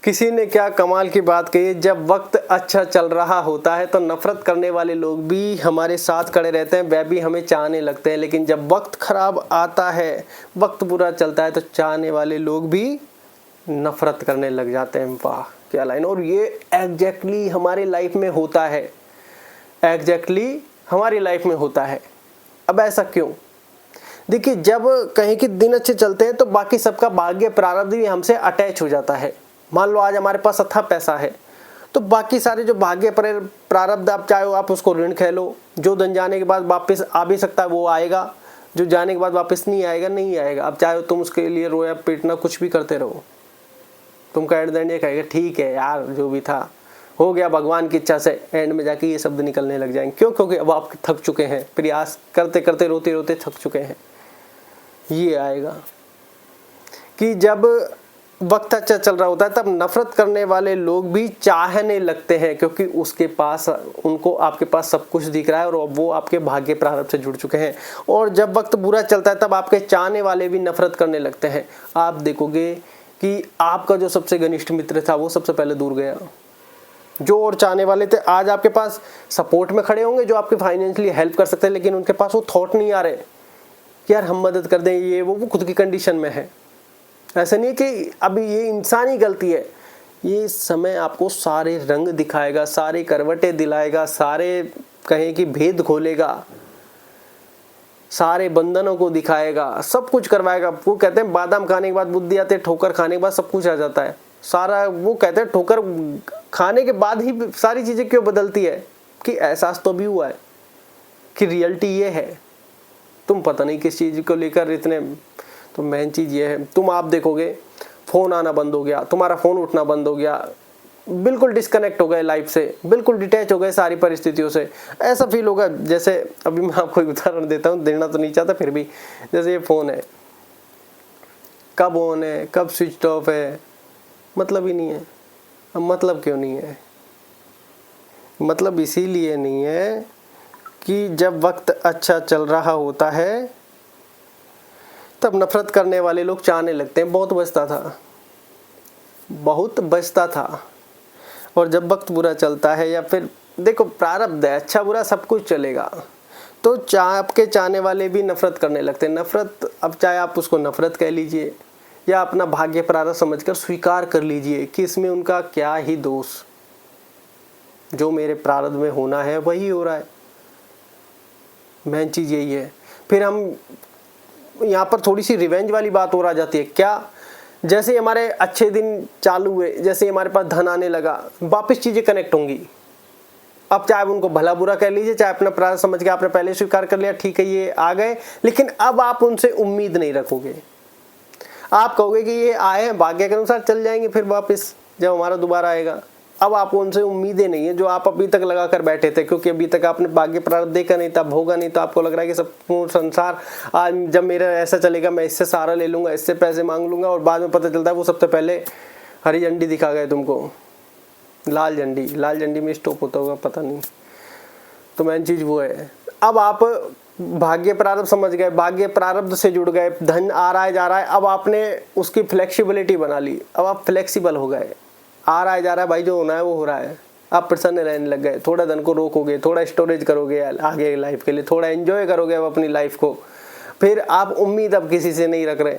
किसी ने क्या कमाल की बात कही है, जब वक्त अच्छा चल रहा होता है तो नफरत करने वाले लोग भी हमारे साथ खड़े रहते हैं, वह भी हमें चाहने लगते हैं, लेकिन जब वक्त खराब आता है, वक्त बुरा चलता है तो चाहने वाले लोग भी नफरत करने लग जाते हैं। वाह क्या लाइन। और ये एग्जैक्टली हमारी लाइफ में होता है, एग्जैक्टली हमारी लाइफ में होता है। अब ऐसा क्यों? देखिए, जब कहीं के दिन अच्छे चलते हैं तो बाकी सबका भाग्य प्रारब्ध भी हमसे अटैच हो जाता है। मान लो आज हमारे पास अच्छा पैसा है तो बाकी सारे जो भाग्य प्रारब्ध, आप चाहे आप उसको ऋण कह लो, जो धन जाने के बाद वापस आ भी सकता है वो आएगा, जो जाने के बाद वापस नहीं आएगा नहीं आएगा। अब चाहे तुम उसके लिए रोया पीटना कुछ भी करते रहो, तुमका एट द एंड ये कहेगा ठीक है यार जो भी था हो गया भगवान की इच्छा से, एंड में जाके ये शब्द निकलने लग जाएंगे। क्यों? क्योंकि अब आप थक चुके हैं, प्रयास करते करते रोते रोते थक चुके हैं। ये आएगा कि जब वक्त अच्छा चल रहा होता है तब नफरत करने वाले लोग भी चाहने लगते हैं, क्योंकि उसके पास, उनको आपके पास सब कुछ दिख रहा है और वो आपके भाग्य प्रारब्ध से जुड़ चुके हैं। और जब वक्त बुरा चलता है तब आपके चाहने वाले भी नफरत करने लगते हैं। आप देखोगे कि आपका जो सबसे घनिष्ठ मित्र था वो सबसे पहले दूर गया। जो और चाहने वाले थे आज आपके पास सपोर्ट में खड़े होंगे, जो आपकी फाइनेंशियली हेल्प कर सकते हैं, लेकिन उनके पास वो थॉट नहीं आ रहे कि यार हम मदद कर दें, ये वो खुद की कंडीशन में है। ऐसा नहीं कि अभी ये इंसानी गलती है, ये समय आपको सारे रंग दिखाएगा, सारी करवटें दिलाएगा, सारे कहें कि भेद खोलेगा, सारे बंधनों को दिखाएगा, सब कुछ करवाएगा। वो कहते हैं बादाम खाने के बाद बुद्धि आती है, ठोकर खाने के बाद सब कुछ आ जाता है। सारा वो कहते हैं ठोकर खाने के बाद ही सारी चीजें क्यों बदलती है, कि एहसास तो भी हुआ है कि रियलिटी ये है। तुम पता नहीं किस चीज को लेकर इतने, तो मेन चीज ये है, तुम आप देखोगे फोन आना बंद हो गया, तुम्हारा फोन उठना बंद हो गया, बिल्कुल डिस्कनेक्ट हो गए लाइफ से, बिल्कुल डिटैच हो गए सारी परिस्थितियों से। ऐसा फील होगा जैसे, अभी मैं आपको एक उदाहरण देता हूँ, देना तो नहीं चाहता फिर भी, जैसे ये फोन है, कब ऑन है कब स्विच ऑफ है मतलब ही नहीं है। अब मतलब क्यों नहीं है? मतलब इसीलिए नहीं है कि जब वक्त अच्छा चल रहा होता है तब नफरत करने वाले लोग चाहने लगते हैं। बहुत बचता था, बहुत बचता था, और जब वक्त बुरा चलता है, या फिर देखो प्रारब्ध है, अच्छा बुरा सब कुछ चलेगा, तो आपके चाहने वाले भी नफरत करने लगते हैं। नफरत, अब चाहे आप उसको नफरत कह लीजिए या अपना भाग्य प्रारब्ध समझकर स्वीकार कर लीजिए कि इसमें उनका क्या ही दोष, जो मेरे प्रारब्ध में होना है वही हो रहा है। मेन चीज यही है। फिर हम यहाँ पर थोड़ी सी रिवेंज वाली बात और आ जाती है। क्या? जैसे हमारे अच्छे दिन चालू हुए, जैसे हमारे पास धन आने लगा, वापस चीजें कनेक्ट होंगी। अब चाहे उनको भला बुरा कह लीजिए, चाहे अपना प्रारब्ध समझ के आपने पहले स्वीकार कर लिया, ठीक है ये आ गए, लेकिन अब आप उनसे उम्मीद नहीं रखोगे। आप कहोगे कि ये आए हैं भाग्य के अनुसार चल जाएंगे फिर वापस जब हमारा दोबारा आएगा। अब आपको उनसे उम्मीदें नहीं है जो आप अभी तक लगा कर बैठे थे, क्योंकि अभी तक आपने भाग्य प्रारब्ध देखा नहीं था, भोगा नहीं, तो आपको लग रहा है कि सब संसार आज जब मेरा ऐसा चलेगा मैं इससे सहारा ले लूंगा, इससे पैसे मांग लूंगा, और बाद में पता चलता है वो सबसे पहले हरी झंडी दिखा गए तुमको, लाल झंडी। लाल झंडी में स्टॉप होता होगा पता नहीं। तो मेन चीज वो है, अब आप भाग्य प्रारब्ध समझ गए, भाग्य प्रारब्ध से जुड़ गए, धन आ रहा है जा रहा है, अब आपने उसकी फ्लेक्सिबिलिटी बना ली, अब आप फ्लेक्सिबल हो गए, आ रहा है जा रहा है भाई, जो होना है वो हो रहा है, आप प्रसन्न रहने लग गए। थोड़ा धन को रोकोगे, थोड़ा स्टोरेज करोगे आगे लाइफ के लिए, थोड़ा एंजॉय करोगे अब अपनी लाइफ को। फिर आप उम्मीद अब किसी से नहीं रख रहे,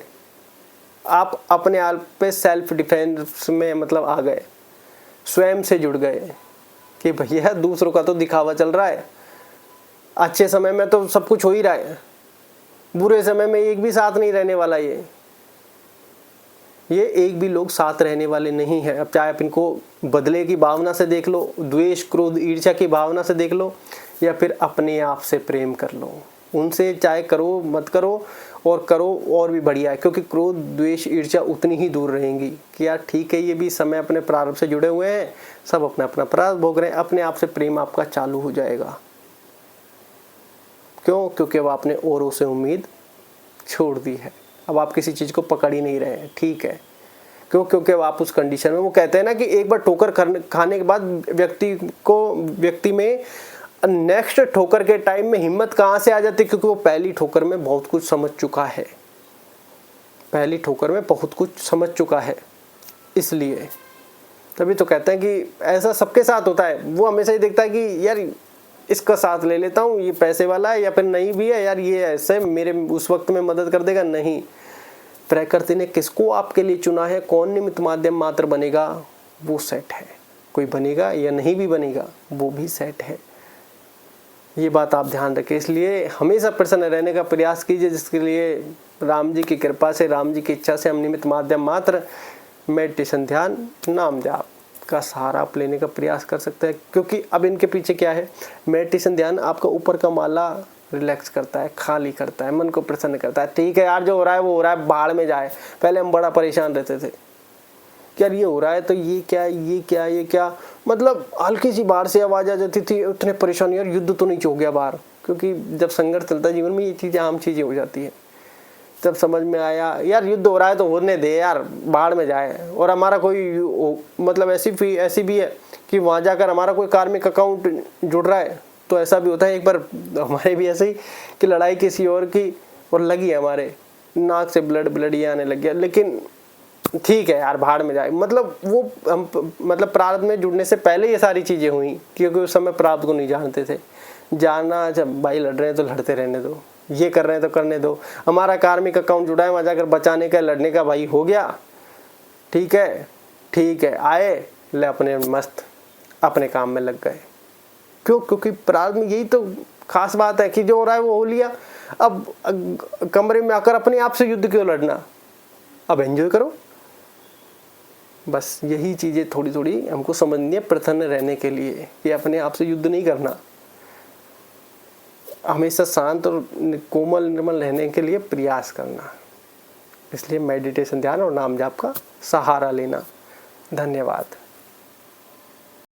आप अपने आप पे सेल्फ डिफेंस में मतलब आ गए, स्वयं से जुड़ गए कि भैया दूसरों का तो दिखावा चल रहा है, अच्छे समय में तो सब कुछ हो ही रहा है, बुरे समय में एक भी साथ नहीं रहने वाला। ये एक भी लोग साथ रहने वाले नहीं है। अब चाहे आप इनको बदले की भावना से देख लो, द्वेष क्रोध ईर्ष्या की भावना से देख लो, या फिर अपने आप से प्रेम कर लो, उनसे चाहे करो मत करो, और करो और भी बढ़िया है, क्योंकि क्रोध द्वेष ईर्ष्या उतनी ही दूर रहेंगी कि यार ठीक है ये भी समय अपने प्रारब्ध से जुड़े हुए हैं, सब अपना अपना प्रारब्ध भोग रहे हैं, अपने आप से प्रेम आपका चालू हो जाएगा। क्यों? क्योंकि अब आपने औरों से उम्मीद छोड़ दी है, अब आप किसी चीज को पकड़ ही नहीं रहे हैं, ठीक है। क्यों? क्योंकि अब आप उस कंडीशन में, वो कहते हैं ना कि एक बार ठोकर खाने के बाद व्यक्ति में नेक्स्ट ठोकर के टाइम में हिम्मत कहां से आ जाती है, क्योंकि वो पहली ठोकर में बहुत कुछ समझ चुका है, पहली ठोकर में बहुत कुछ समझ चुका है। इसलिए तभी तो कहते हैं कि ऐसा सबके साथ होता है। वो हमेशा ही देखता है कि यार इसका साथ ले लेता हूँ, ये पैसे वाला है या फिर नहीं भी है, यार ये ऐसे मेरे उस वक्त में मदद कर देगा। नहीं, प्रकृति ने किसको आपके लिए चुना है, कौन निमित्त माध्यम मात्र बनेगा, वो सेट है। कोई बनेगा या नहीं भी बनेगा, वो भी सेट है। ये बात आप ध्यान रखें। इसलिए हमेशा प्रसन्न रहने का प्रयास कीजिए, जिसके लिए राम जी की कृपा से, राम जी की इच्छा से हम निमित्त माध्यम मात्र मेडिटेशन, ध्यान, नाम जाप का सहारा आप लेने का प्रयास कर सकते हैं। क्योंकि अब इनके पीछे क्या है, मेडिटेशन ध्यान आपका ऊपर का माला रिलैक्स करता है, खाली करता है, मन को प्रसन्न करता है। ठीक है यार, जो हो रहा है वो हो रहा है, बाहर में जाए। पहले हम बड़ा परेशान रहते थे कि यार ये हो रहा है तो ये क्या, ये क्या, ये क्या, मतलब हल्की सी बाहर से आवाज आ जाती थी, उतने परेशान, यार युद्ध तो नहीं हो गया बाहर। क्योंकि जब संघर्ष चलता है जीवन में, ये चीजें आम चीजें हो जाती है। तब समझ में आया यार युद्ध हो रहा है तो होने दे यार, बाहर में जाए। और हमारा कोई मतलब ऐसी भी है कि वहां जाकर हमारा कोई कार्मिक अकाउंट जुड़ रहा है, तो ऐसा भी होता है। एक बार हमारे भी ऐसे ही कि लड़ाई किसी और की और लगी, हमारे नाक से ब्लड ये आने लग गया। लेकिन ठीक है यार, भाड़ में जाए, मतलब वो हम मतलब प्रारब्ध में जुड़ने से पहले ये सारी चीजें हुई, क्योंकि उस समय प्रारब्ध को नहीं जानते थे। जानना, जब भाई लड़ रहे हैं तो लड़ते रहने दो, ये कर रहे हैं तो करने दो। हमारा कार्मिक अकाउंट जुड़ा है, वहां जाकर बचाने का, लड़ने का, भाई हो गया, ठीक है, आए ले अपने मस्त अपने काम में लग गए। क्यों? क्योंकि प्रारब्ध में यही तो खास बात है कि जो हो रहा है वो हो लिया। अब कमरे में आकर अपने आप से युद्ध क्यों लड़ना, अब एंजॉय करो। बस यही चीजें थोड़ी थोड़ी हमको समझनी है प्रसन्न रहने के लिए, कि अपने आप से युद्ध नहीं करना, हमेशा शांत और कोमल निर्मल रहने के लिए प्रयास करना। इसलिए मेडिटेशन, ध्यान और नाम जाप का सहारा लेना। धन्यवाद।